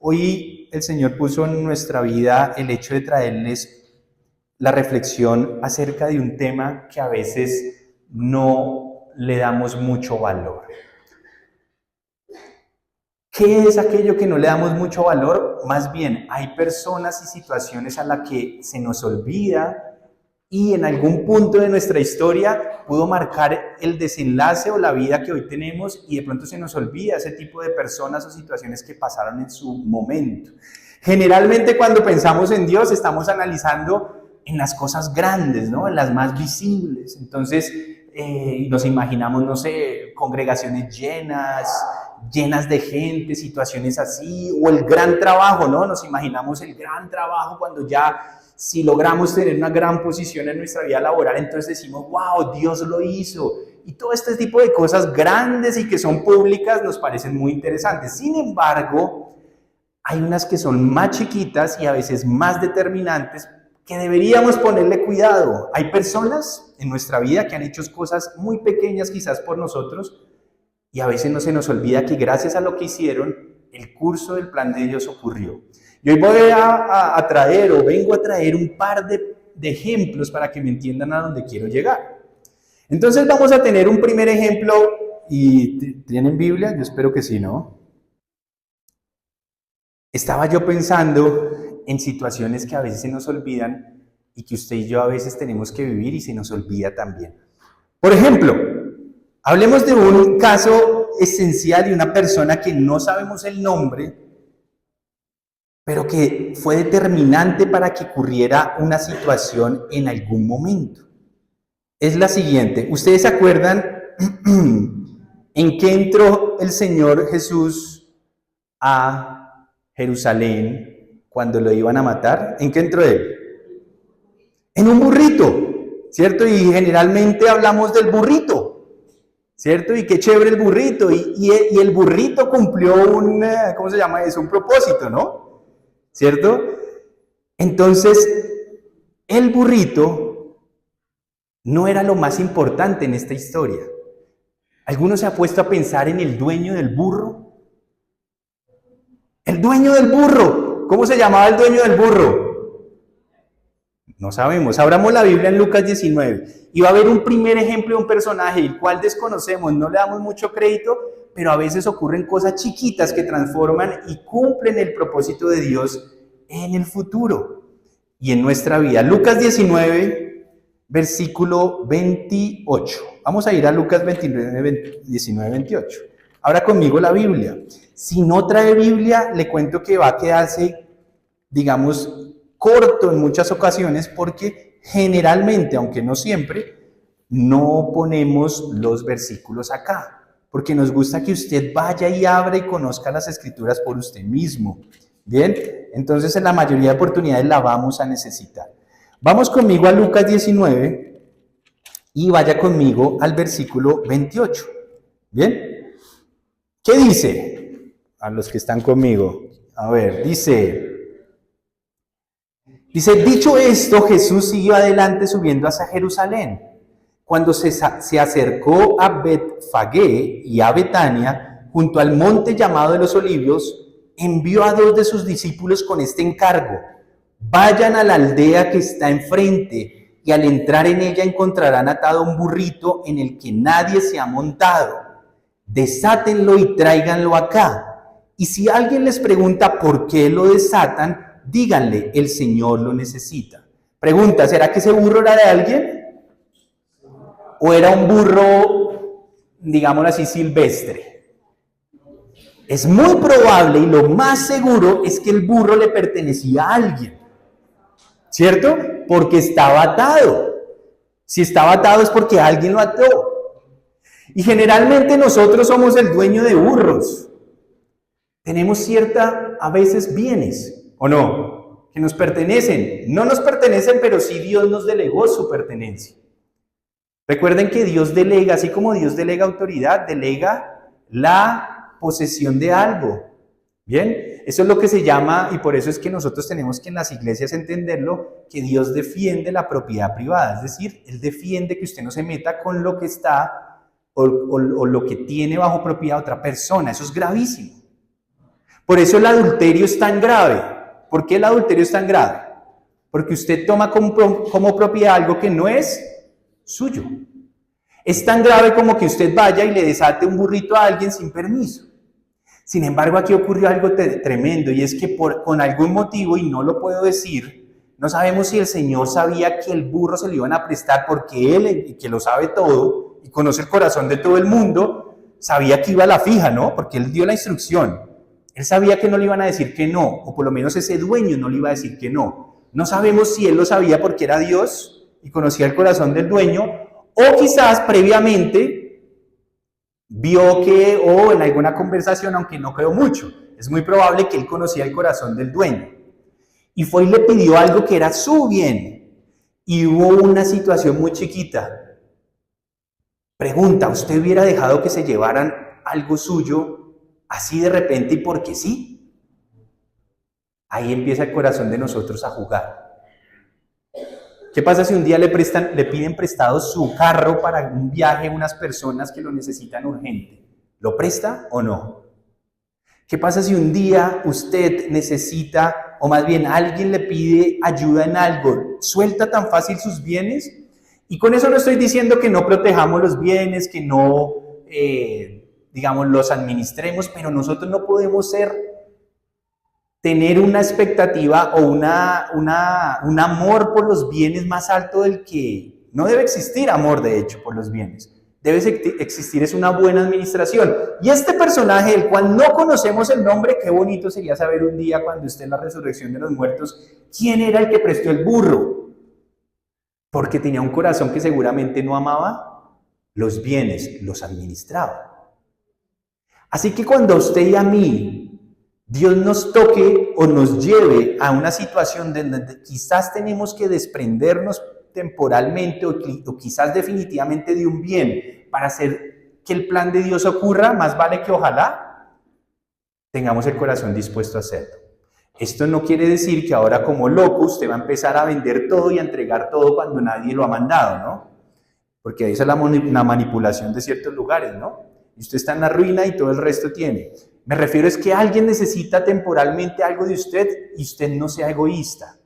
Hoy el Señor puso en nuestra vida el hecho de traerles la reflexión acerca de un tema que a veces no le damos mucho valor. ¿Qué es aquello que no le damos mucho valor? Más bien, hay personas y situaciones a las que se nos olvida y en algún punto de nuestra historia pudo marcar el desenlace o la vida que hoy tenemos y de pronto se nos olvida ese tipo de personas o situaciones que pasaron en su momento. Generalmente cuando pensamos en Dios estamos analizando en las cosas grandes, ¿no? En las más visibles. Entonces nos imaginamos, no sé, congregaciones llenas de gente, situaciones así, o el gran trabajo, ¿no? Nos imaginamos el gran trabajo cuando ya, si logramos tener una gran posición en nuestra vida laboral, entonces decimos, wow, Dios lo hizo. Y todo este tipo de cosas grandes y que son públicas nos parecen muy interesantes. Sin embargo, hay unas que son más chiquitas y a veces más determinantes que deberíamos ponerle cuidado. Hay personas en nuestra vida que han hecho cosas muy pequeñas quizás por nosotros y a veces no se nos olvida que gracias a lo que hicieron, el curso del plan de Dios ocurrió. Y hoy voy a traer o vengo a traer un par de ejemplos para que me entiendan a dónde quiero llegar. Entonces vamos a tener un primer ejemplo y ¿tienen Biblia? Yo espero que sí, ¿no? Estaba yo pensando en situaciones que a veces se nos olvidan y que usted y yo a veces tenemos que vivir y se nos olvida también. Por ejemplo, hablemos de un caso esencial de una persona que no sabemos el nombre, pero que fue determinante para que ocurriera una situación en algún momento. Es la siguiente. ¿Ustedes se acuerdan en qué entró el Señor Jesús a Jerusalén cuando lo iban a matar? ¿En qué entró él? En un burrito, ¿cierto? Y generalmente hablamos del burrito, ¿cierto? Y qué chévere el burrito. Y el burrito cumplió ¿cómo se llama eso? Un propósito, ¿no? ¿Cierto? Entonces, el burrito no era lo más importante en esta historia. ¿Alguno se ha puesto a pensar en el dueño del burro? El dueño del burro. ¿Cómo se llamaba el dueño del burro? No sabemos. Abramos la Biblia en Lucas 19 y va a haber un primer ejemplo de un personaje el cual desconocemos, no le damos mucho crédito, pero a veces ocurren cosas chiquitas que transforman y cumplen el propósito de Dios en el futuro y en nuestra vida. Lucas 19, versículo 28. Vamos a ir a Lucas 19, 28. Abra conmigo la Biblia. Si no trae Biblia, le cuento que va a quedarse, digamos, corto en muchas ocasiones porque generalmente, aunque no siempre, no ponemos los versículos acá, porque nos gusta que usted vaya y abra y conozca las escrituras por usted mismo. Bien, entonces en la mayoría de oportunidades la vamos a necesitar. Vamos conmigo a Lucas 19 y vaya conmigo al versículo 28. Bien, ¿qué dice? A los que están conmigo, a ver, dice, dicho esto, Jesús siguió adelante subiendo hacia Jerusalén. Cuando se acercó a Betfagé y a Betania, junto al monte llamado de los Olivos, envió a 2 de sus discípulos con este encargo: vayan a la aldea que está enfrente y al entrar en ella encontrarán atado un burrito en el que nadie se ha montado. Desátenlo y tráiganlo acá. Y si alguien les pregunta por qué lo desatan, díganle, el Señor lo necesita. Pregunta, ¿será que ese burro era de alguien? ¿O era un burro, digámoslo así, silvestre? Es muy probable y lo más seguro es que el burro le pertenecía a alguien, ¿cierto? Porque estaba atado. Si estaba atado es porque alguien lo ató. Y generalmente nosotros somos el dueño de burros. Tenemos a veces bienes, ¿o no? Que nos pertenecen. No nos pertenecen, pero sí Dios nos delegó su pertenencia. Recuerden que Dios delega, así como Dios delega autoridad, delega la posesión de algo. Bien, eso es lo que se llama, y por eso es que nosotros tenemos que en las iglesias entenderlo, que Dios defiende la propiedad privada. Es decir, Él defiende que usted no se meta con lo que está o lo que tiene bajo propiedad otra persona. Eso es gravísimo. Por eso el adulterio es tan grave. ¿Por qué el adulterio es tan grave? Porque usted toma como propiedad algo que no es suyo. Es tan grave como que usted vaya y le desate un burrito a alguien sin permiso. Sin embargo, aquí ocurrió algo tremendo, y es que con algún motivo, y no lo puedo decir, no sabemos si el Señor sabía que el burro se lo iban a prestar porque Él, que lo sabe todo y conoce el corazón de todo el mundo, sabía que iba a la fija, ¿no? Porque Él dio la instrucción. Él sabía que no le iban a decir que no, o por lo menos ese dueño no le iba a decir que no. No sabemos si Él lo sabía porque era Dios y conocía el corazón del dueño, o quizás previamente vio que, o en alguna conversación, aunque no creo mucho, es muy probable que él conocía el corazón del dueño. Y fue y le pidió algo que era su bien. Y hubo una situación muy chiquita. Pregunta, ¿usted hubiera dejado que se llevaran algo suyo así de repente y porque sí? Ahí empieza el corazón de nosotros a jugar. ¿Qué pasa si un día le piden prestado su carro para un viaje a unas personas que lo necesitan urgente? ¿Lo presta o no? ¿Qué pasa si un día usted necesita, o más bien alguien le pide ayuda en algo? ¿Suelta tan fácil sus bienes? Y con eso no estoy diciendo que no protejamos los bienes, que no, digamos, los administremos, pero nosotros no podemos tener una expectativa o un amor por los bienes más alto del que no debe existir amor, de hecho, por los bienes. Debe existir es una buena administración. Y este personaje, del cual no conocemos el nombre, qué bonito sería saber un día cuando esté en la resurrección de los muertos, quién era el que prestó el burro. Porque tenía un corazón que seguramente no amaba los bienes, los administraba. Así que cuando a usted y a mí Dios nos toque o nos lleve a una situación donde quizás tenemos que desprendernos temporalmente o quizás definitivamente de un bien para hacer que el plan de Dios ocurra, más vale que ojalá tengamos el corazón dispuesto a hacerlo. Esto no quiere decir que ahora como loco usted va a empezar a vender todo y a entregar todo cuando nadie lo ha mandado, ¿no? Porque esa es la manipulación de ciertos lugares, ¿no? Y usted está en la ruina y todo el resto tiene. Me refiero es que alguien necesita temporalmente algo de usted y usted no sea egoísta.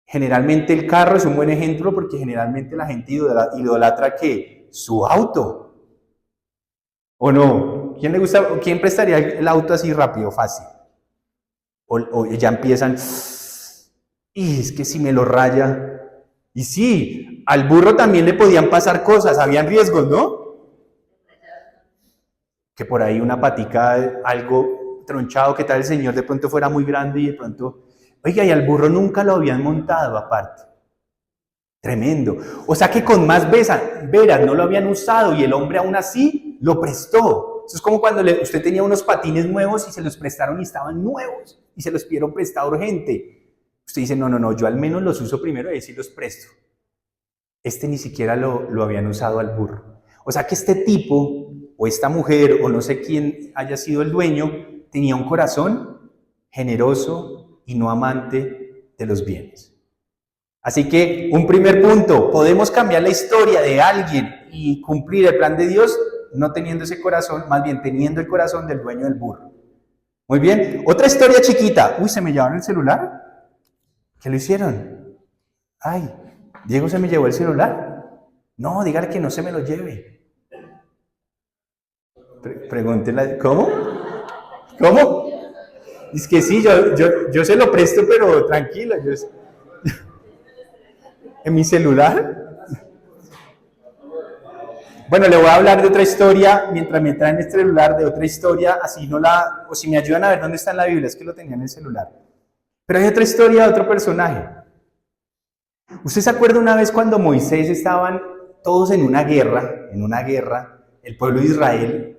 Generalmente el carro es un buen ejemplo porque generalmente la gente idolatra ¿qué? Su auto. ¿O no? ¿Quién prestaría el auto así rápido, fácil? O ya empiezan, y es que si me lo raya. Y sí, al burro también le podían pasar cosas, habían riesgos, ¿no? Que por ahí una patica, algo tronchado, que tal el señor de pronto fuera muy grande y de pronto, oiga, y al burro nunca lo habían montado aparte. Tremendo. O sea que con más veras no lo habían usado y el hombre aún así lo prestó. Eso es como cuando usted tenía unos patines nuevos y se los prestaron y estaban nuevos y se los pidieron prestado urgente. Usted dice, no, yo al menos los uso primero y así los presto. Este ni siquiera lo habían usado al burro. O sea que este tipo o esta mujer, o no sé quién haya sido el dueño, tenía un corazón generoso y no amante de los bienes. Así que, un primer punto, podemos cambiar la historia de alguien y cumplir el plan de Dios no teniendo ese corazón, más bien teniendo el corazón del dueño del burro. Muy bien, otra historia chiquita. Uy, ¿se me llevaron el celular? ¿Qué lo hicieron? Ay, Diego se me llevó el celular. No, dígale que no se me lo lleve. Pregúntela, ¿cómo? ¿Cómo? Es que sí, yo se lo presto, pero tranquilo. ¿En mi celular? Bueno, le voy a hablar de otra historia, mientras me traen este celular, de otra historia, así no o si me ayudan a ver dónde está en la Biblia, es que lo tenía en el celular. Pero hay otra historia de otro personaje. ¿Usted se acuerda una vez cuando Moisés estaban todos en una guerra, el pueblo de Israel?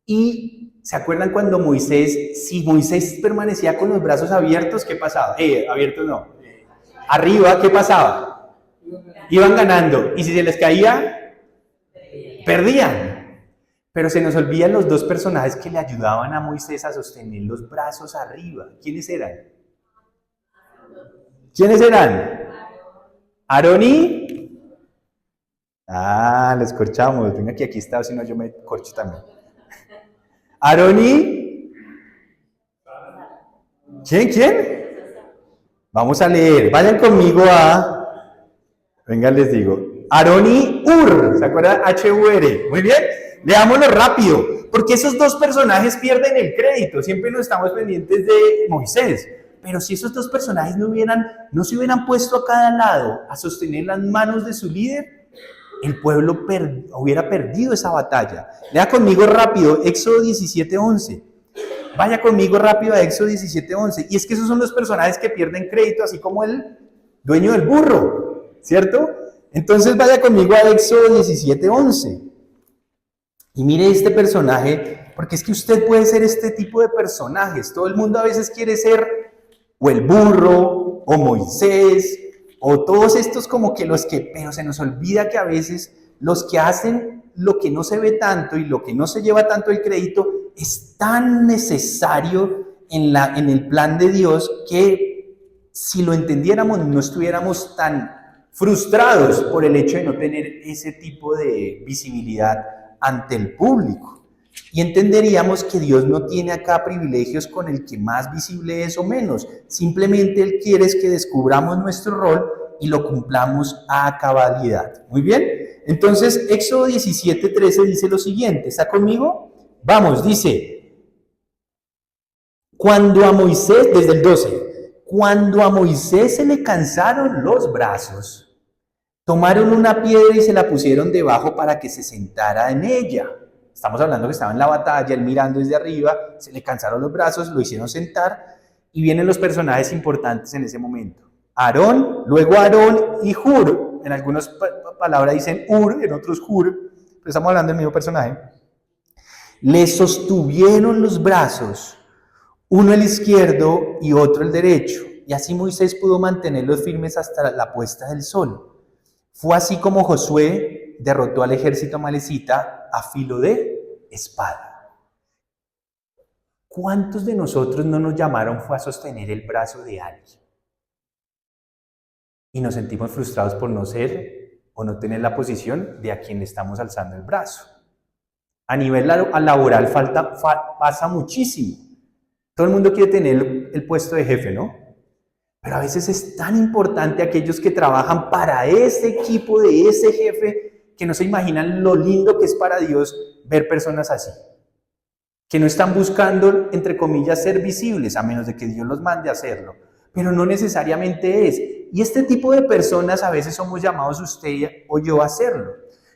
Y ¿se acuerdan cuando si Moisés permanecía con los brazos abiertos, qué pasaba? Abiertos no. Arriba, ¿qué pasaba? Iban ganando. Y si se les caía, perdían. Pero se nos olvidan los dos personajes que le ayudaban a Moisés a sostener los brazos arriba. ¿Quiénes eran? Aarón y... los corchamos. Venga que aquí está, si no yo me corcho también. Aarón y ¿Quién? Vamos a leer. Vayan conmigo venga, les digo. Aarón y Hur. ¿Se acuerdan? H-U-R. Muy bien. Leámoslo rápido. Porque esos dos personajes pierden el crédito. Siempre nos estamos pendientes de Moisés. Pero si esos dos personajes no se hubieran puesto a cada lado a sostener las manos de su líder, el pueblo hubiera perdido esa batalla. Lea conmigo rápido, Éxodo 17:11. Vaya conmigo rápido a Éxodo 17:11. Y es que esos son los personajes que pierden crédito, así como el dueño del burro, ¿cierto? Entonces vaya conmigo a Éxodo 17:11. Y mire este personaje, porque es que usted puede ser este tipo de personajes. Todo el mundo a veces quiere ser o el burro, o Moisés, o todos estos pero se nos olvida que a veces los que hacen lo que no se ve tanto y lo que no se lleva tanto el crédito es tan necesario en el plan de Dios que si lo entendiéramos no estuviéramos tan frustrados por el hecho de no tener ese tipo de visibilidad ante el público. Y entenderíamos que Dios no tiene acá privilegios con el que más visible es o menos. Simplemente Él quiere que descubramos nuestro rol y lo cumplamos a cabalidad. Muy bien. Entonces, Éxodo 17:13 dice lo siguiente. ¿Está conmigo? Vamos, dice. Cuando a Moisés, desde el 12, cuando a Moisés se le cansaron los brazos, tomaron una piedra y se la pusieron debajo para que se sentara en ella. Estamos hablando que estaba en la batalla, él mirando desde arriba, se le cansaron los brazos, lo hicieron sentar y vienen los personajes importantes en ese momento. Aarón, luego Aarón y Hur. En algunas palabras dicen Hur, en otros Hur, pero estamos hablando del mismo personaje. Le sostuvieron los brazos, uno el izquierdo y otro el derecho, y así Moisés pudo mantenerlos firmes hasta la puesta del sol. Fue así como Josué derrotó al ejército amalecita a filo de espada. ¿Cuántos de nosotros no nos llamaron fue a sostener el brazo de alguien? Y nos sentimos frustrados por no ser o no tener la posición de a quien le estamos alzando el brazo. A nivel laboral pasa muchísimo. Todo el mundo quiere tener el puesto de jefe, ¿no? Pero a veces es tan importante aquellos que trabajan para ese equipo de ese jefe que no se imaginan lo lindo que es para Dios ver personas así. Que no están buscando, entre comillas, ser visibles, a menos de que Dios los mande a hacerlo. Pero no necesariamente es. Y este tipo de personas a veces somos llamados usted o yo a hacerlo.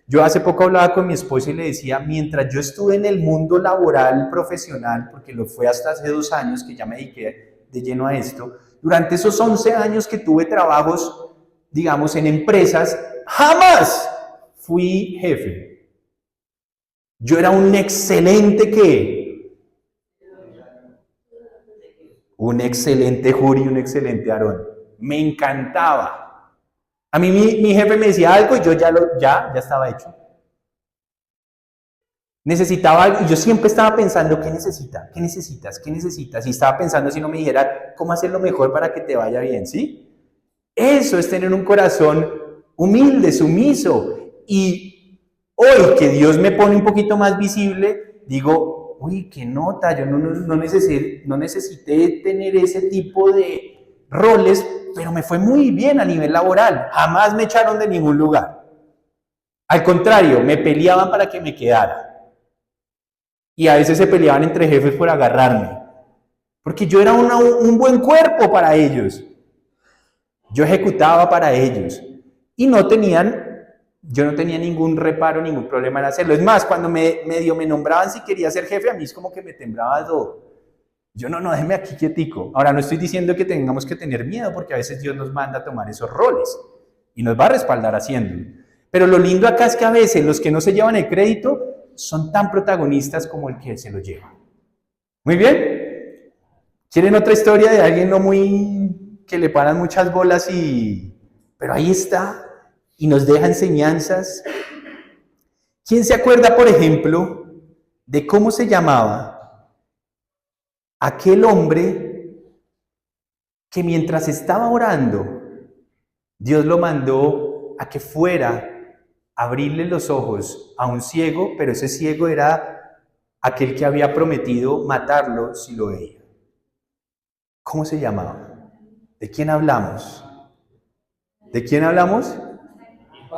Yo hace poco hablaba con mi esposa y le decía, mientras yo estuve en el mundo laboral profesional, porque lo fue hasta hace 2 años que ya me dediqué de lleno a esto, durante esos 11 años que tuve trabajos, digamos, en empresas, jamás fui jefe. Yo era un excelente ¿qué? Un excelente Hur y un excelente Aarón. Me encantaba. A mí mi jefe me decía algo y yo ya estaba hecho. Necesitaba algo y yo siempre estaba pensando, ¿qué necesita? ¿Qué necesitas? ¿Qué necesitas? Y estaba pensando si no me dijera cómo hacerlo mejor para que te vaya bien, ¿sí? Eso es tener un corazón humilde, sumiso. Y hoy que Dios me pone un poquito más visible, digo, uy, qué nota, yo no necesité tener ese tipo de roles, pero me fue muy bien a nivel laboral. Jamás me echaron de ningún lugar. Al contrario, me peleaban para que me quedara. Y a veces se peleaban entre jefes por agarrarme. Porque yo era un buen cuerpo para ellos. Yo ejecutaba para ellos. Y yo no tenía ningún reparo, ningún problema en hacerlo. Es más, cuando me nombraban si quería ser jefe, a mí es como que me temblaba todo. Yo no, déjeme aquí quietico. Ahora, no estoy diciendo que tengamos que tener miedo, porque a veces Dios nos manda a tomar esos roles. Y nos va a respaldar haciéndolo. Pero lo lindo acá es que a veces los que no se llevan el crédito son tan protagonistas como el que se lo lleva. Muy bien. ¿Quieren otra historia de alguien que le paran muchas bolas pero ahí está y nos deja enseñanzas? ¿Quién se acuerda, por ejemplo, de cómo se llamaba aquel hombre que mientras estaba orando, Dios lo mandó a que fuera abrirle los ojos a un ciego, pero ese ciego era aquel que había prometido matarlo si lo veía? ¿Cómo se llamaba? ¿De quién hablamos? ¿De quién hablamos?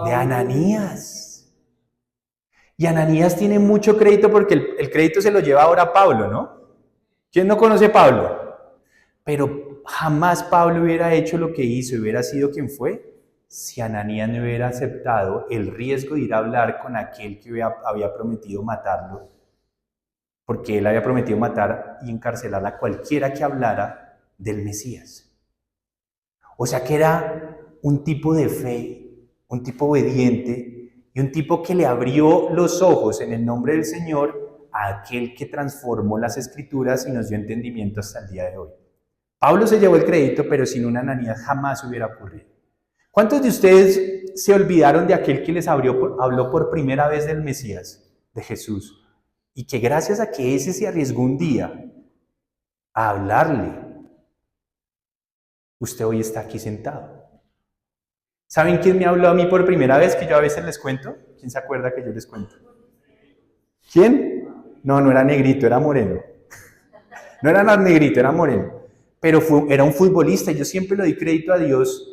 De Ananías. Y Ananías tiene mucho crédito porque el crédito se lo lleva ahora Pablo, ¿no? ¿Quién no conoce a Pablo? Pero jamás Pablo hubiera hecho lo que hizo, hubiera sido quien fue, si Ananías no hubiera aceptado el riesgo de ir a hablar con aquel que había prometido matarlo, porque él había prometido matar y encarcelar a cualquiera que hablara del Mesías. O sea que era un tipo de fe, un tipo obediente y un tipo que le abrió los ojos en el nombre del Señor a aquel que transformó las Escrituras y nos dio entendimiento hasta el día de hoy. Pablo se llevó el crédito, pero sin una Ananías jamás hubiera ocurrido. ¿Cuántos de ustedes se olvidaron de aquel que les habló por primera vez del Mesías, de Jesús? Y que gracias a que ese se arriesgó un día a hablarle, usted hoy está aquí sentado. ¿Saben quién me habló a mí por primera vez, que yo a veces les cuento? ¿Quién se acuerda que yo les cuento? ¿Quién? No era negrito, era moreno. No era negrito, era moreno. Pero era un futbolista y yo siempre le doy crédito a Dios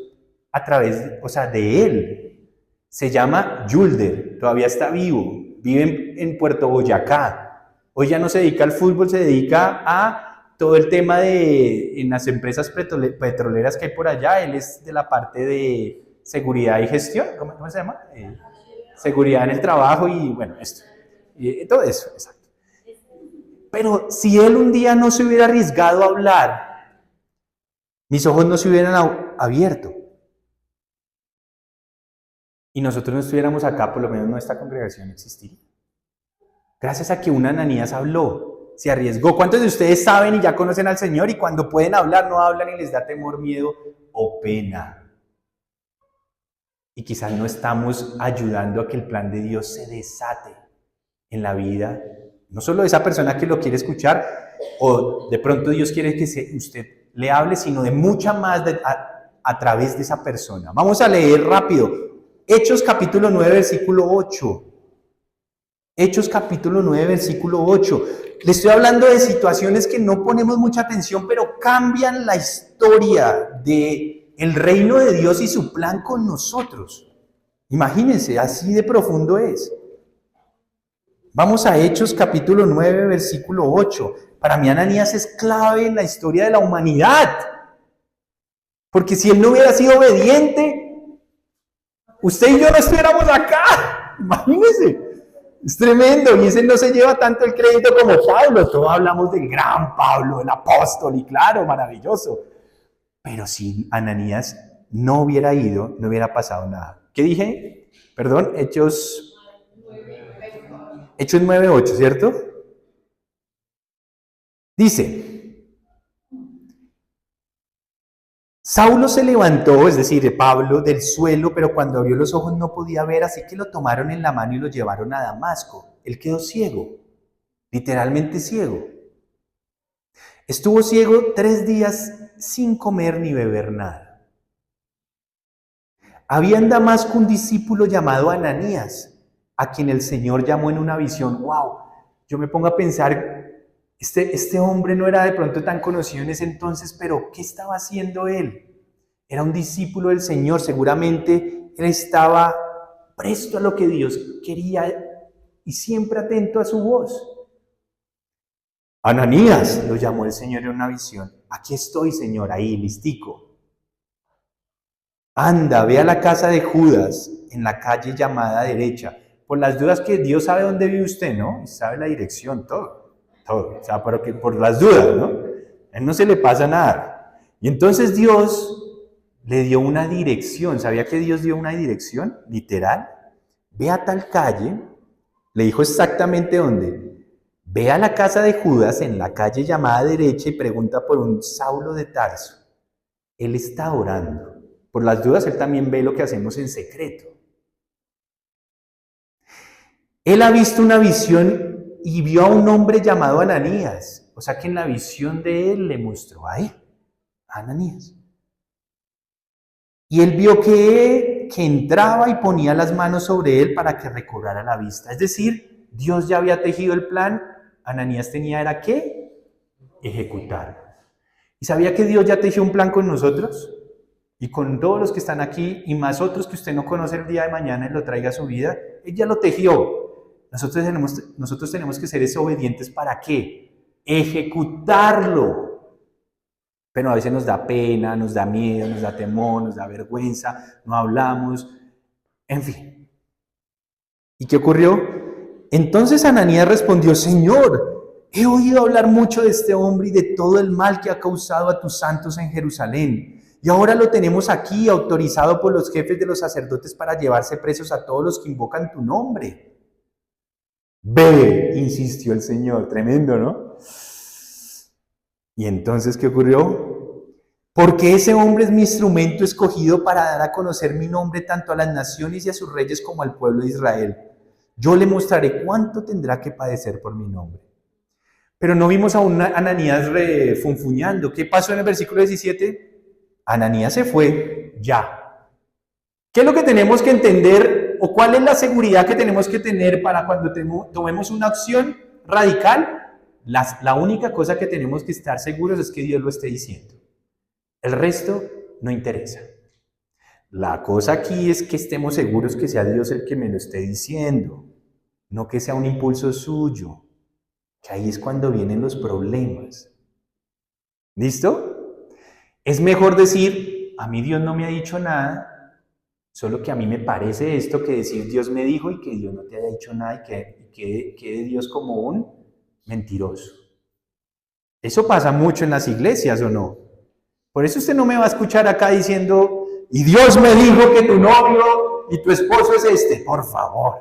a través, de él. Se llama Yulder, todavía está vivo, vive en Puerto Boyacá. Hoy ya no se dedica al fútbol, se dedica a todo el tema en las empresas petroleras que hay por allá. Él es de la parte de seguridad y gestión, ¿cómo se llama? Seguridad en el trabajo y bueno, esto. Todo eso, exacto. Pero si él un día no se hubiera arriesgado a hablar, mis ojos no se hubieran abierto. Y nosotros no estuviéramos acá, por lo menos nuestra congregación existiría. Gracias a que un Ananías habló, se arriesgó. ¿Cuántos de ustedes saben y ya conocen al Señor y cuando pueden hablar no hablan y les da temor, miedo o pena? Y quizás no estamos ayudando a que el plan de Dios se desate en la vida, no solo de esa persona que lo quiere escuchar, o de pronto Dios quiere que usted le hable, sino de mucha más a través de esa persona. Vamos a leer rápido. Hechos capítulo 9, versículo 8. Hechos capítulo 9, versículo 8. Le estoy hablando de situaciones que no ponemos mucha atención, pero cambian la historia del reino de Dios y su plan con nosotros. Imagínense, así de profundo es. Vamos a Hechos capítulo 9, versículo 8. Para mí Ananías es clave en la historia de la humanidad. Porque si él no hubiera sido obediente, usted y yo no estuviéramos acá. Imagínense. Es tremendo. Y ese no se lleva tanto el crédito como Pablo. Todos hablamos del gran Pablo, el apóstol. Y claro, maravilloso. Pero si Ananías no hubiera ido, no hubiera pasado nada. ¿Qué dije? Perdón, Hechos 9:8, ¿cierto? Dice, Saulo se levantó, es decir, Pablo, del suelo, pero cuando abrió los ojos no podía ver, así que lo tomaron en la mano y lo llevaron a Damasco. Él quedó ciego, literalmente ciego. Estuvo ciego 3 días sin comer ni beber nada. Había en Damasco un discípulo llamado Ananías, a quien el Señor llamó en una visión. ¡Wow! Yo me pongo a pensar, este hombre no era de pronto tan conocido en ese entonces, pero ¿qué estaba haciendo él? Era un discípulo del Señor, seguramente él estaba presto a lo que Dios quería y siempre atento a su voz. Ananías, lo llamó el Señor en una visión. Aquí estoy, Señor, ahí, listico. Anda, ve a la casa de Judas, en la calle llamada derecha. Por las dudas que Dios sabe dónde vive usted, ¿no? Y sabe la dirección, todo. O sea, por las dudas, ¿no? A él no se le pasa nada. Y entonces Dios le dio una dirección. ¿Sabía que Dios dio una dirección? Literal. Ve a tal calle. Le dijo exactamente dónde. Ve a la casa de Judas en la calle llamada derecha y pregunta por un Saulo de Tarso. Él está orando. Por las dudas, él también ve lo que hacemos en secreto. Él ha visto una visión y vio a un hombre llamado Ananías. O sea que en la visión de él le mostró a él, a Ananías. Y él vio que entraba y ponía las manos sobre él para que recobrara la vista. Es decir, Dios ya había tejido el plan. Ananías tenía era que ejecutar. ¿Y sabía que Dios ya tejió un plan con nosotros? Y con todos los que están aquí, y más otros que usted no conoce el día de mañana y lo traiga a su vida, Él ya lo tejió. Nosotros tenemos que ser obedientes. ¿Para qué? Ejecutarlo. Pero a veces nos da pena, nos da miedo, nos da temor, nos da vergüenza, no hablamos, en fin. ¿Y qué ocurrió? Entonces Ananías respondió: Señor, he oído hablar mucho de este hombre y de todo el mal que ha causado a tus santos en Jerusalén. Y ahora lo tenemos aquí, autorizado por los jefes de los sacerdotes para llevarse presos a todos los que invocan tu nombre. Ve, insistió el Señor. Tremendo, ¿no? ¿Y entonces qué ocurrió? Porque ese hombre es mi instrumento escogido para dar a conocer mi nombre tanto a las naciones y a sus reyes como al pueblo de Israel. Yo le mostraré cuánto tendrá que padecer por mi nombre. Pero no vimos a un Ananías refunfuñando. ¿Qué pasó en el versículo 17? Ananías se fue ya. ¿Qué es lo que tenemos que entender o cuál es la seguridad que tenemos que tener para cuando tomemos una acción radical? La única cosa que tenemos que estar seguros es que Dios lo esté diciendo. El resto no interesa. La cosa aquí es que estemos seguros que sea Dios el que me lo esté diciendo, no que sea un impulso suyo, que ahí es cuando vienen los problemas. ¿Listo? Es mejor decir: a mí Dios no me ha dicho nada, solo que a mí me parece esto, que decir Dios me dijo y que Dios no te haya dicho nada y que quede Dios como un mentiroso. Eso pasa mucho en las iglesias, ¿o no? Por eso usted no me va a escuchar acá diciendo: y Dios me dijo que tu novio y tu esposo es este. Por favor.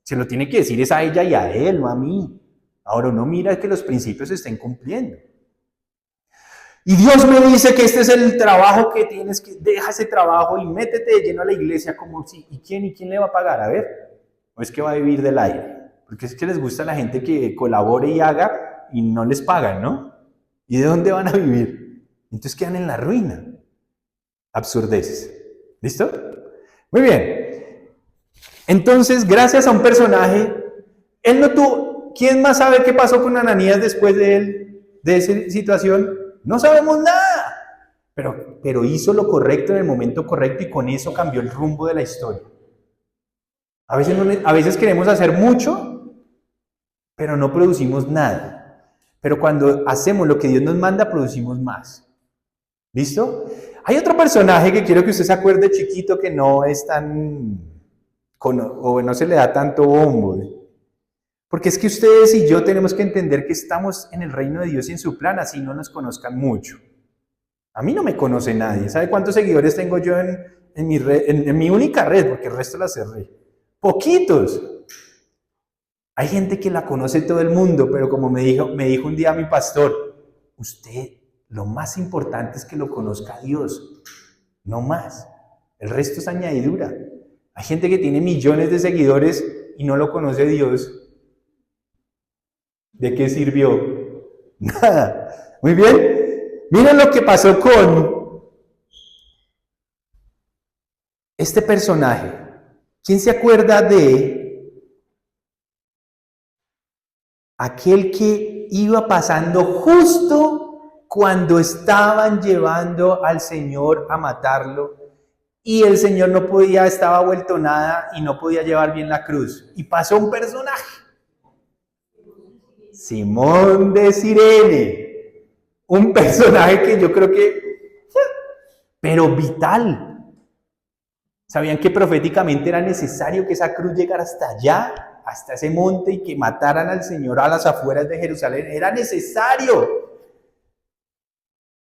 Se lo tiene que decir es a ella y a él, no a mí. Ahora uno mira que los principios se estén cumpliendo. Y Dios me dice que este es el trabajo que tienes que... Deja ese trabajo y métete de lleno a la iglesia como si... ¿Y quién le va a pagar? A ver. ¿O es que va a vivir del aire? Porque es que les gusta a la gente que colabore y haga y no les pagan, ¿no? ¿Y de dónde van a vivir? Entonces quedan en la ruina. Absurdeces. ¿Listo? Muy bien. Entonces, gracias a un personaje, él no tuvo... ¿Quién más sabe qué pasó con Ananías después de esa situación? No sabemos nada. Pero hizo lo correcto en el momento correcto y con eso cambió el rumbo de la historia. A veces queremos hacer mucho, pero no producimos nada. Pero cuando hacemos lo que Dios nos manda, producimos más. ¿Listo? Hay otro personaje que quiero que usted se acuerde, chiquito, que no es tan... o no se le da tanto bombo. Porque es que ustedes y yo tenemos que entender que estamos en el reino de Dios y en su plan, así no nos conozcan mucho. A mí no me conoce nadie. ¿Sabe cuántos seguidores tengo yo en mi única red? Porque el resto la cerré. Poquitos. Hay gente que la conoce todo el mundo, pero como me dijo un día mi pastor, usted, lo más importante es que lo conozca a Dios, no más. El resto es añadidura. Hay gente que tiene millones de seguidores y no lo conoce a Dios. ¿De qué sirvió? Nada. Muy bien. Miren lo que pasó con este personaje. ¿Quién se acuerda de aquel que iba pasando justo cuando estaban llevando al Señor a matarlo y el Señor no podía, estaba vuelto nada y no podía llevar bien la cruz? Y pasó un personaje. Simón de Cirene, un personaje que yo creo que, pero vital. ¿Sabían que proféticamente era necesario que esa cruz llegara hasta allá, hasta ese monte y que mataran al Señor a las afueras de Jerusalén? Era necesario.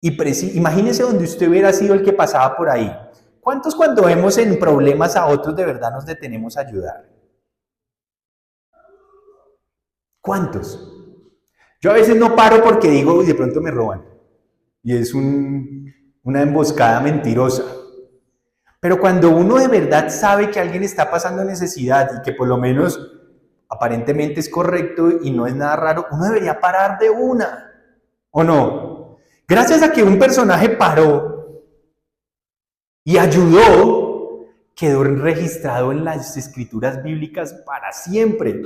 Y imagínese donde usted hubiera sido el que pasaba por ahí. ¿Cuántos cuando vemos en problemas a otros de verdad nos detenemos a ayudar? ¿Cuántos? Yo a veces no paro porque digo, uy, de pronto me roban. Y es una emboscada mentirosa. Pero cuando uno de verdad sabe que alguien está pasando necesidad y que por lo menos aparentemente es correcto y no es nada raro, uno debería parar de una. ¿O no? Gracias a que un personaje paró y ayudó, quedó registrado en las escrituras bíblicas para siempre.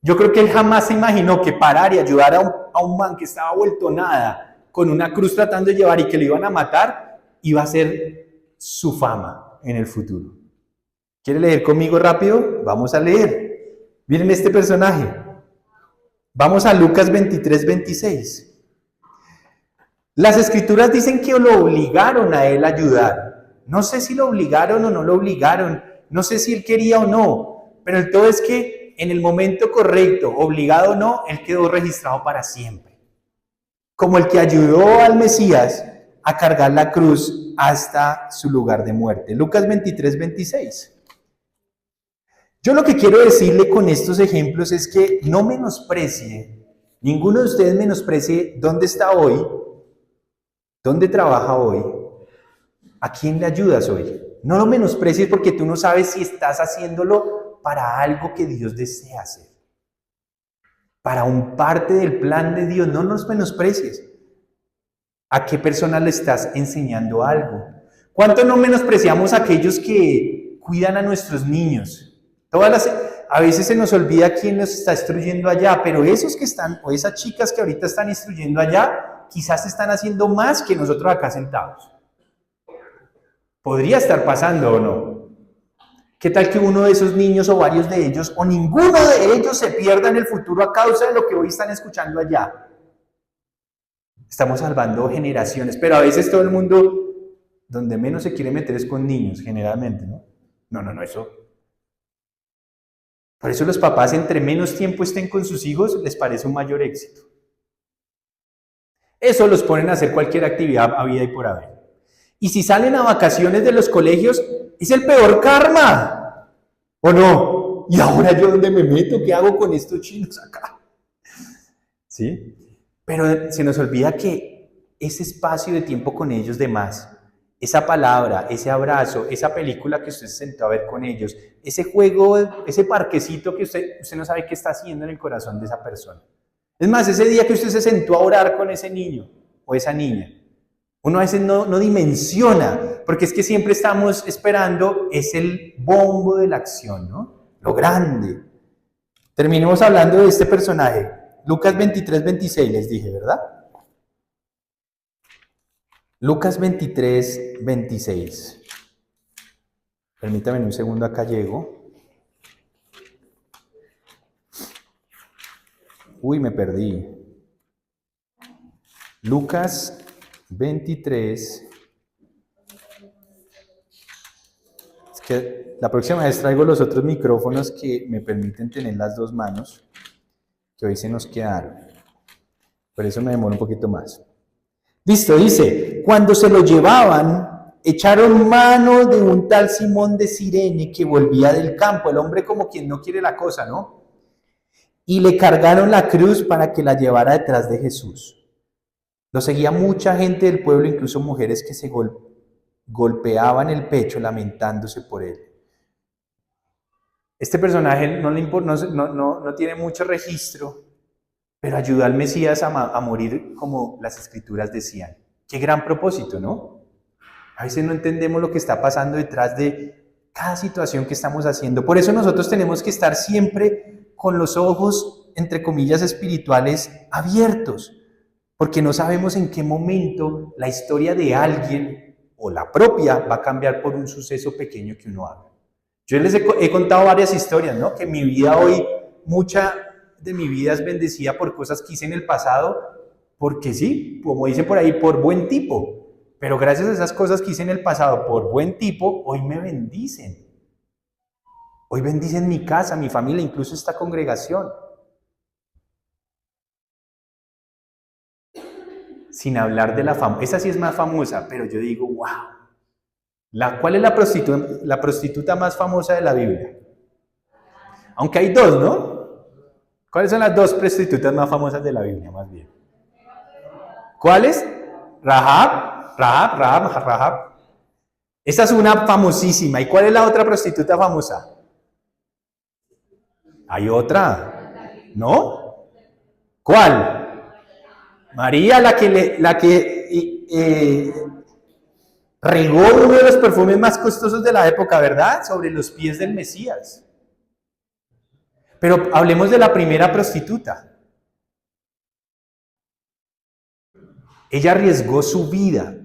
Yo creo que él jamás se imaginó que parar y ayudar a un man que estaba vuelto nada, con una cruz tratando de llevar y que lo iban a matar, iba a ser su fama en el futuro. ¿Quiere leer conmigo rápido? Vamos a leer. Miren este personaje. Vamos a Lucas 23, 26. Las escrituras dicen que lo obligaron a él a ayudar. No sé si lo obligaron o no lo obligaron. No sé si él quería o no. Pero el todo es que en el momento correcto, obligado o no, él quedó registrado para siempre. Como el que ayudó al Mesías a cargar la cruz hasta su lugar de muerte. Lucas 23, 26. Yo lo que quiero decirle con estos ejemplos es que no menosprecie, ninguno de ustedes menosprecie dónde está hoy, dónde trabaja hoy, a quién le ayudas hoy. No lo menosprecies porque tú no sabes si estás haciéndolo para algo que Dios desea hacer. Para un parte del plan de Dios, no nos menosprecies. ¿A qué persona le estás enseñando algo? ¿Cuánto no menospreciamos a aquellos que cuidan a nuestros niños? A veces se nos olvida quién nos está instruyendo allá, pero esos que están, o esas chicas que ahorita están instruyendo allá, quizás están haciendo más que nosotros acá sentados. Podría estar pasando o no. ¿Qué tal que uno de esos niños o varios de ellos o ninguno de ellos se pierda en el futuro a causa de lo que hoy están escuchando allá? Estamos salvando generaciones, pero a veces todo el mundo, donde menos se quiere meter es con niños, generalmente, ¿no? No, eso. Por eso los papás, entre menos tiempo estén con sus hijos, les parece un mayor éxito. Eso los ponen a hacer cualquier actividad a vida y por haber. Y si salen a vacaciones de los colegios, es el peor karma, ¿o no? ¿Y ahora yo dónde me meto? ¿Qué hago con estos chinos acá? ¿Sí? Pero se nos olvida que ese espacio de tiempo con ellos de más, esa palabra, ese abrazo, esa película que usted se sentó a ver con ellos, ese juego, ese parquecito que usted no sabe qué está haciendo en el corazón de esa persona. Es más, ese día que usted se sentó a orar con ese niño o esa niña, uno a veces no dimensiona, porque es que siempre estamos esperando, es el bombo de la acción, ¿no? Lo grande. Terminemos hablando de este personaje. Lucas 23, 26 les dije, ¿verdad? Lucas 23, 26. Permítame un segundo, acá llego. Uy, me perdí. Lucas 23. Es que la próxima vez traigo los otros micrófonos que me permiten tener las dos manos, que hoy se nos quedaron. Por eso me demoro un poquito más. Listo, dice, cuando se lo llevaban, echaron mano de un tal Simón de Cirene que volvía del campo, el hombre como quien no quiere la cosa, ¿no? Y le cargaron la cruz para que la llevara detrás de Jesús. Lo seguía mucha gente del pueblo, incluso mujeres que se golpeaban el pecho lamentándose por él. Este personaje no tiene mucho registro, pero ayudó al Mesías a morir como las escrituras decían. Qué gran propósito, ¿no? A veces no entendemos lo que está pasando detrás de cada situación que estamos haciendo. Por eso nosotros tenemos que estar siempre con los ojos, entre comillas, espirituales abiertos, porque no sabemos en qué momento la historia de alguien o la propia va a cambiar por un suceso pequeño que uno haga. Yo les he contado varias historias, ¿no? Que mi vida hoy, mucha de mi vida es bendecida por cosas que hice en el pasado, porque sí, como dicen por ahí, por buen tipo. Pero gracias a esas cosas que hice en el pasado por buen tipo, hoy me bendicen. Hoy bendicen mi casa, mi familia, incluso esta congregación. Sin hablar de la fama. Esa sí es más famosa, pero yo digo, wow. ¿Cuál es la prostituta más famosa de la Biblia? Aunque hay dos, ¿no? ¿Cuáles son las dos prostitutas más famosas de la Biblia, más bien? ¿Cuáles? Rahab. Esa es una famosísima. ¿Y cuál es la otra prostituta famosa? Hay otra, ¿no? ¿Cuál? María, la que regó uno de los perfumes más costosos de la época, ¿verdad? Sobre los pies del Mesías. Pero hablemos de la primera prostituta. Ella arriesgó su vida,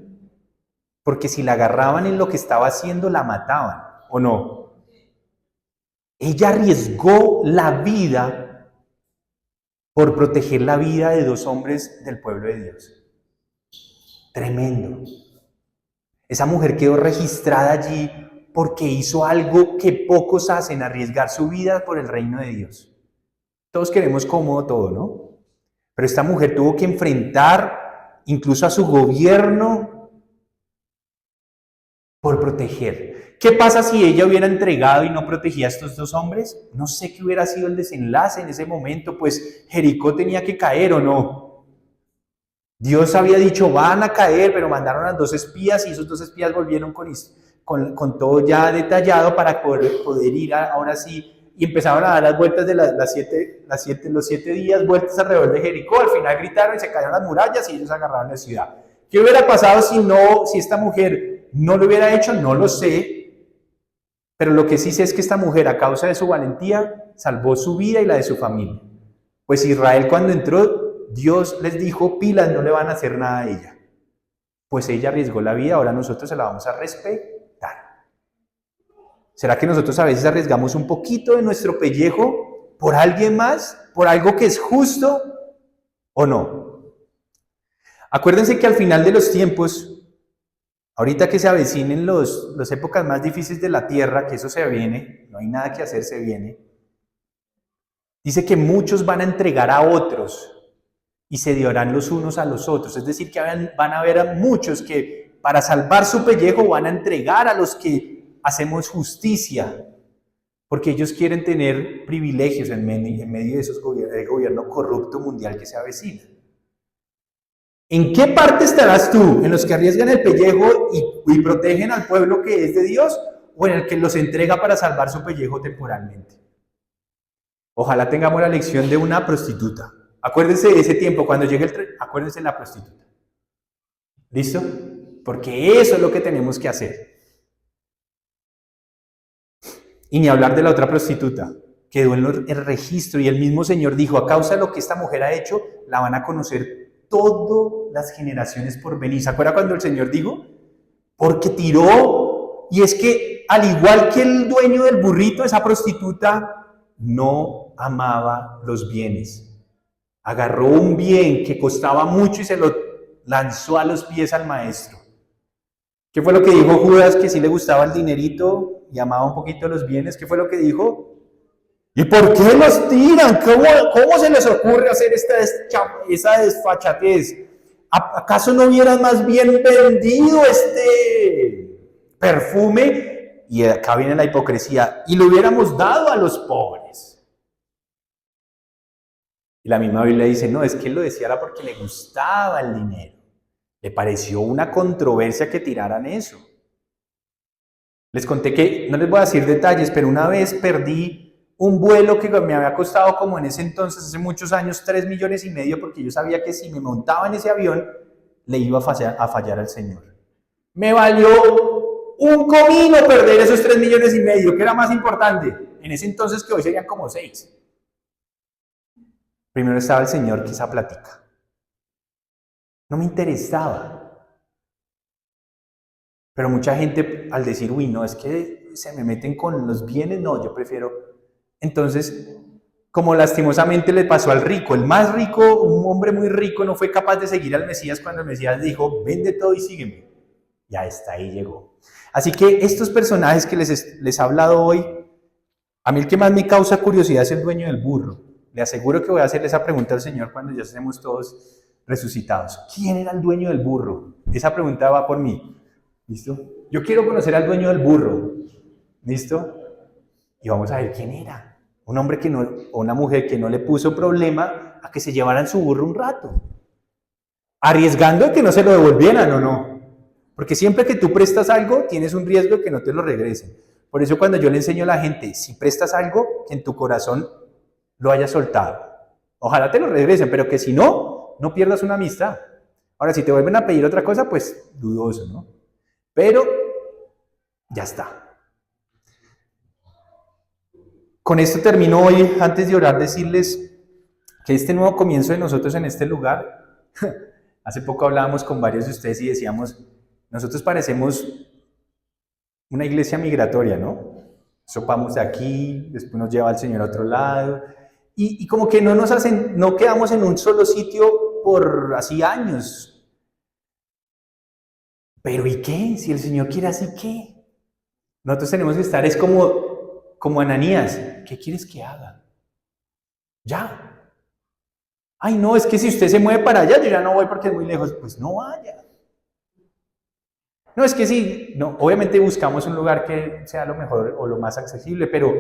porque si la agarraban en lo que estaba haciendo, la mataban, ¿o no? Ella arriesgó la vida por proteger la vida de 2 hombres del pueblo de Dios. Tremendo. Esa mujer quedó registrada allí porque hizo algo que pocos hacen, arriesgar su vida por el reino de Dios. Todos queremos cómodo todo, ¿no? Pero esta mujer tuvo que enfrentar incluso a su gobierno por proteger. ¿Qué pasa si ella hubiera entregado y no protegía a estos 2 hombres? No sé qué hubiera sido el desenlace en ese momento, pues Jericó tenía que caer, ¿o no? Dios había dicho, van a caer, pero mandaron a 2 espías y esos 2 espías volvieron con todo ya detallado para poder ir ahora sí, y empezaron a dar las vueltas de los 7 días, vueltas alrededor de Jericó. Al final gritaron y se cayeron las murallas y ellos agarraron la ciudad. ¿Qué hubiera pasado si esta mujer no lo hubiera hecho? No lo sé, pero lo que sí sé es que esta mujer, a causa de su valentía, salvó su vida y la de su familia. Pues Israel, cuando entró, Dios les dijo, pilas, no le van a hacer nada a ella. Pues ella arriesgó la vida, ahora nosotros se la vamos a respetar. ¿Será que nosotros a veces arriesgamos un poquito de nuestro pellejo por alguien más, por algo que es justo o no? Acuérdense que al final de los tiempos, ahorita que se avecinen las épocas más difíciles de la tierra, que eso se viene, no hay nada que hacer, se viene, dice que muchos van a entregar a otros y se odiarán los unos a los otros. Es decir, que van a haber muchos que para salvar su pellejo van a entregar a los que hacemos justicia, porque ellos quieren tener privilegios en medio de esos gobierno corrupto mundial que se avecina. ¿En qué parte estarás tú? ¿En los que arriesgan el pellejo y protegen al pueblo que es de Dios? ¿O en el que los entrega para salvar su pellejo temporalmente? Ojalá tengamos la lección de una prostituta. Acuérdense de ese tiempo, cuando llegue acuérdense de la prostituta. ¿Listo? Porque eso es lo que tenemos que hacer. Y ni hablar de la otra prostituta. Quedó en el registro y el mismo Señor dijo, a causa de lo que esta mujer ha hecho, la van a conocer todas las generaciones por venir. ¿Se acuerda cuando el Señor dijo? Porque tiró, y es que al igual que el dueño del burrito, esa prostituta no amaba los bienes. Agarró un bien que costaba mucho y se lo lanzó a los pies al maestro. ¿Qué fue lo que dijo Judas? Que sí le gustaba el dinerito y amaba un poquito los bienes. ¿Qué fue lo que dijo? ¿Y por qué los tiran? ¿Cómo se les ocurre hacer esa desfachatez? ¿Acaso no hubieran más bien vendido este perfume? Y acá viene la hipocresía. Y lo hubiéramos dado a los pobres. Y la misma Biblia dice, no, es que él lo decía era porque le gustaba el dinero. Le pareció una controversia que tiraran eso. Les conté que, no les voy a decir detalles, pero una vez perdí un vuelo que me había costado como en ese entonces, hace muchos años, 3,5 millones, porque yo sabía que si me montaba en ese avión, le iba a fallar al Señor. Me valió un comino perder esos 3,5 millones, que era más importante en ese entonces que hoy serían como 6. Primero estaba el Señor que esa plática. No me interesaba. Pero mucha gente al decir, uy, no, es que se me meten con los bienes, no, yo prefiero. Entonces, como lastimosamente le pasó al rico, el más rico, un hombre muy rico, no fue capaz de seguir al Mesías cuando el Mesías dijo, vende todo y sígueme. Y hasta ahí llegó. Así que estos personajes que les he hablado hoy, a mí el que más me causa curiosidad es el dueño del burro. Le aseguro que voy a hacerle esa pregunta al Señor cuando ya estemos todos resucitados. ¿Quién era el dueño del burro? Esa pregunta va por mí. ¿Listo? Yo quiero conocer al dueño del burro. ¿Listo? Y vamos a ver quién era. Un hombre o una mujer que no le puso problema a que se llevaran su burro un rato. Arriesgando a que no se lo devolvieran o no. Porque siempre que tú prestas algo, tienes un riesgo de que no te lo regresen. Por eso cuando yo le enseño a la gente, si prestas algo, que en tu corazón lo hayas soltado. Ojalá te lo regresen, pero que si no, no pierdas una amistad. Ahora, si te vuelven a pedir otra cosa, pues dudoso, ¿no? Pero ya está. Con esto termino hoy, antes de orar, decirles que este nuevo comienzo de nosotros en este lugar, Hace poco hablábamos con varios de ustedes y decíamos, nosotros parecemos una iglesia migratoria, ¿no? Sopamos de aquí, después nos lleva el Señor a otro lado, y como que no quedamos en un solo sitio por así años. Pero ¿y qué? Si el Señor quiere así, ¿qué? Nosotros tenemos que estar, es como Ananías, ¿qué quieres que haga? Ya. Ay, no, es que si usted se mueve para allá, yo ya no voy porque es muy lejos. Pues no vaya. No, es que sí, no, obviamente buscamos un lugar que sea lo mejor o lo más accesible, pero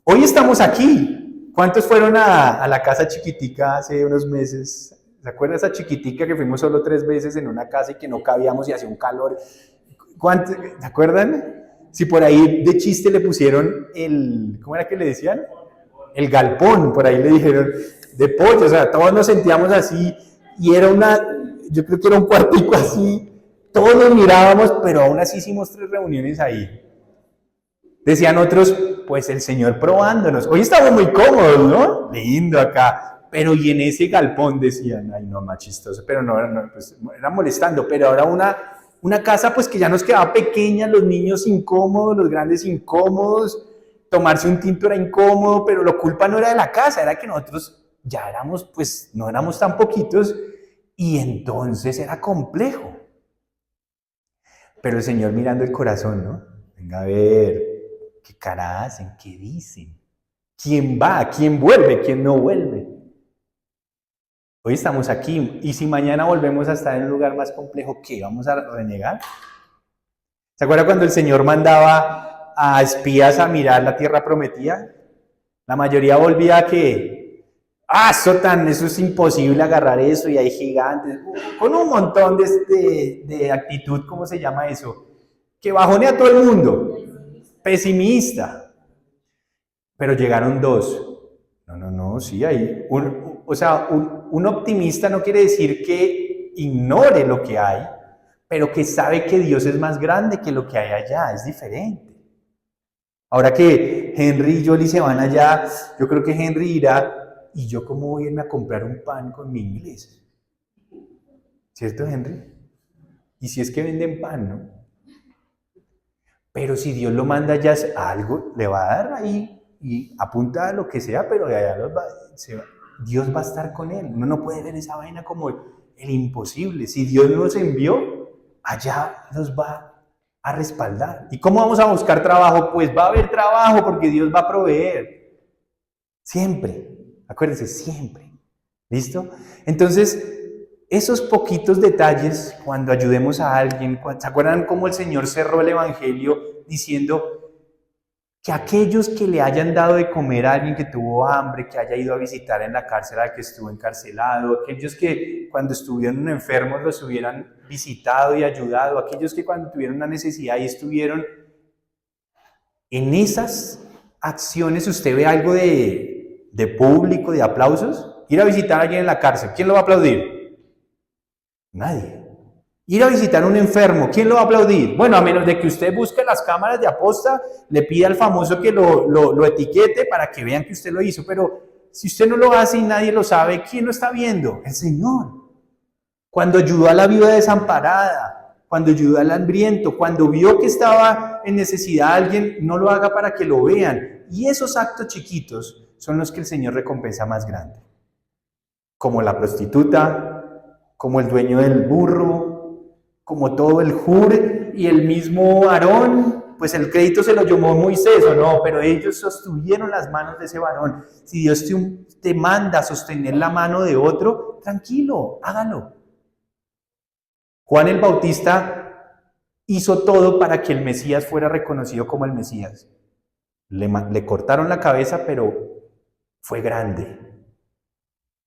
hoy estamos aquí. ¿Cuántos fueron a la casa chiquitica hace unos meses? ¿Se acuerdan de esa chiquitica que fuimos solo 3 veces en una casa y que no cabíamos y hacía un calor? ¿Se acuerdan? Si por ahí de chiste le pusieron ¿cómo era que le decían? El galpón, por ahí le dijeron, de pollo, o sea, todos nos sentíamos así, y yo creo que era un cuartico así, todos nos mirábamos, pero aún así hicimos 3 reuniones ahí. Decían otros, pues el Señor probándonos. Hoy estamos muy cómodos, ¿no? Lindo acá. Pero y en ese galpón decían, ay no, más chistoso, pero no, pues, era molestando, pero ahora una casa pues que ya nos quedaba pequeña, los niños incómodos, los grandes incómodos, tomarse un tinto era incómodo, pero la culpa no era de la casa, era que nosotros ya éramos, pues no éramos tan poquitos, y entonces era complejo. Pero el Señor mirando el corazón, ¿no? Venga a ver, ¿qué cara hacen? ¿Qué dicen? ¿Quién va? ¿Quién vuelve? ¿Quién no vuelve? Hoy estamos aquí, y si mañana volvemos a estar en un lugar más complejo, ¿qué? ¿Vamos a renegar? ¿Se acuerda cuando el Señor mandaba a espías a mirar la tierra prometida? La mayoría volvía a que, eso es imposible agarrar eso y hay gigantes, con un montón de actitud, ¿cómo se llama eso? Que bajonea a todo el mundo, pesimista. Pero llegaron 2. No, sí, hay un optimista no quiere decir que ignore lo que hay, pero que sabe que Dios es más grande que lo que hay allá, es diferente. Ahora que Henry y Jolie se van allá, yo creo que Henry irá, ¿y yo cómo voy a irme a comprar un pan con mi inglés? ¿Cierto, Henry? Y si es que venden pan, ¿no? Pero si Dios lo manda allá, algo le va a dar ahí, y apunta a lo que sea, pero de allá Dios va a estar con él. Uno no puede ver esa vaina como el imposible. Si Dios nos envió, allá nos va a respaldar. ¿Y cómo vamos a buscar trabajo? Pues va a haber trabajo porque Dios va a proveer. Siempre. Acuérdense, siempre. ¿Listo? Entonces, esos poquitos detalles, cuando ayudemos a alguien, ¿se acuerdan cómo el Señor cerró el Evangelio diciendo que aquellos que le hayan dado de comer a alguien que tuvo hambre, que haya ido a visitar en la cárcel al que estuvo encarcelado, aquellos que cuando estuvieron enfermos los hubieran visitado y ayudado, aquellos que cuando tuvieron una necesidad y estuvieron en esas acciones, usted ve algo de público, de aplausos? Ir a visitar a alguien en la cárcel, ¿quién lo va a aplaudir? Nadie. Ir a visitar a un enfermo, ¿quién lo va a aplaudir? Bueno, a menos de que usted busque las cámaras de aposta, le pida al famoso que lo etiquete para que vean que usted lo hizo, pero si usted no lo hace y nadie lo sabe, ¿quién lo está viendo? El Señor. Cuando ayudó a la viuda desamparada, cuando ayudó al hambriento, cuando vio que estaba en necesidad alguien, no lo haga para que lo vean. Y esos actos chiquitos son los que el Señor recompensa más grande. Como la prostituta, como el dueño del burro, como todo el Hur y el mismo Aarón, pues el crédito se lo llevó Moisés, ¿o no? Pero ellos sostuvieron las manos de ese varón. Si Dios te manda a sostener la mano de otro, tranquilo, hágalo. Juan el Bautista hizo todo para que el Mesías fuera reconocido como el Mesías. Le cortaron la cabeza, pero fue grande.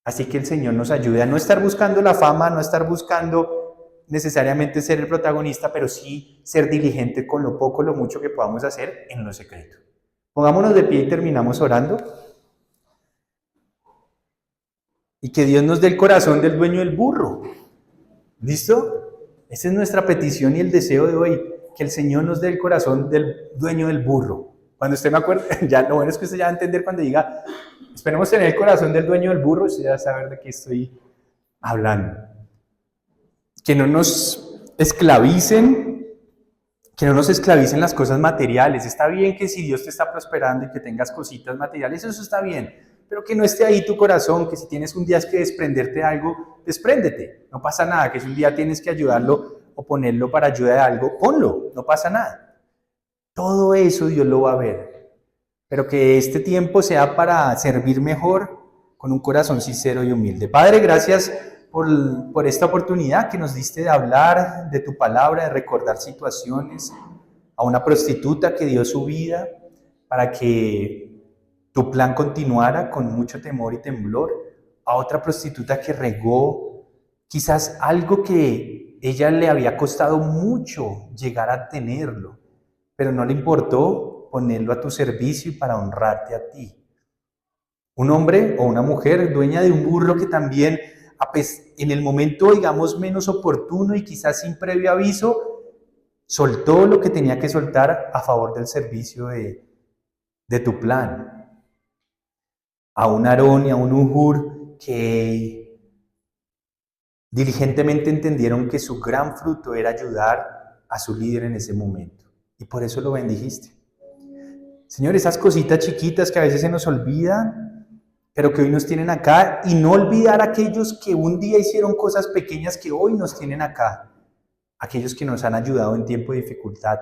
Así que el Señor nos ayude a no estar buscando la fama, no estar buscando necesariamente ser el protagonista, pero sí ser diligente con lo poco, lo mucho que podamos hacer en lo secreto. Pongámonos de pie y terminamos orando. Y que Dios nos dé el corazón del dueño del burro. ¿Listo? Esa es nuestra petición y el deseo de hoy, que el Señor nos dé el corazón del dueño del burro. Cuando usted me acuerde, ya lo bueno es que usted ya va a entender cuando diga, esperemos tener el corazón del dueño del burro, usted ya va a saber de qué estoy hablando. que no nos esclavicen, que no nos esclavicen las cosas materiales. Está bien que si Dios te está prosperando y que tengas cositas materiales, eso está bien, pero que no esté ahí tu corazón, que si tienes un día que desprenderte de algo, despréndete, no pasa nada, que si un día tienes que ayudarlo o ponerlo para ayuda de algo, ponlo, no pasa nada. Todo eso Dios lo va a ver, pero que este tiempo sea para servir mejor con un corazón sincero y humilde. Padre, gracias por esta oportunidad que nos diste de hablar de tu palabra, de recordar situaciones, a una prostituta que dio su vida para que tu plan continuara con mucho temor y temblor, a otra prostituta que regó quizás algo que ella le había costado mucho llegar a tenerlo, pero no le importó ponerlo a tu servicio y para honrarte a ti. Un hombre o una mujer dueña de un burro que también en el momento, digamos, menos oportuno y quizás sin previo aviso, soltó lo que tenía que soltar a favor del servicio de tu plan. A un Aarón y a un Uhur que diligentemente entendieron que su gran fruto era ayudar a su líder en ese momento. Y por eso lo bendijiste. Señor, esas cositas chiquitas que a veces se nos olvidan, pero que hoy nos tienen acá, y no olvidar a aquellos que un día hicieron cosas pequeñas que hoy nos tienen acá, aquellos que nos han ayudado en tiempo de dificultad,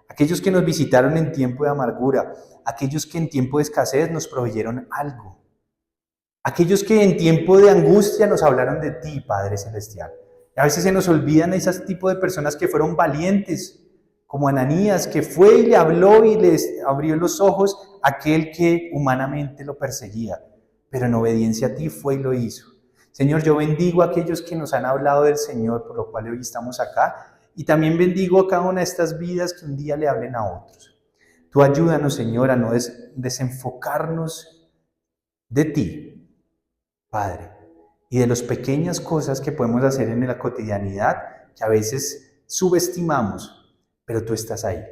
aquellos que nos visitaron en tiempo de amargura, aquellos que en tiempo de escasez nos proveyeron algo, aquellos que en tiempo de angustia nos hablaron de ti, Padre Celestial. Y a veces se nos olvidan esos tipos de personas que fueron valientes, como Ananías, que fue y le habló y les abrió los ojos a aquel que humanamente lo perseguía, pero en obediencia a ti fue y lo hizo. Señor, yo bendigo a aquellos que nos han hablado del Señor, por lo cual hoy estamos acá, y también bendigo a cada una de estas vidas que un día le hablen a otros. Tú ayúdanos, Señor, a no desenfocarnos de ti, Padre, y de las pequeñas cosas que podemos hacer en la cotidianidad, que a veces subestimamos, pero tú estás ahí.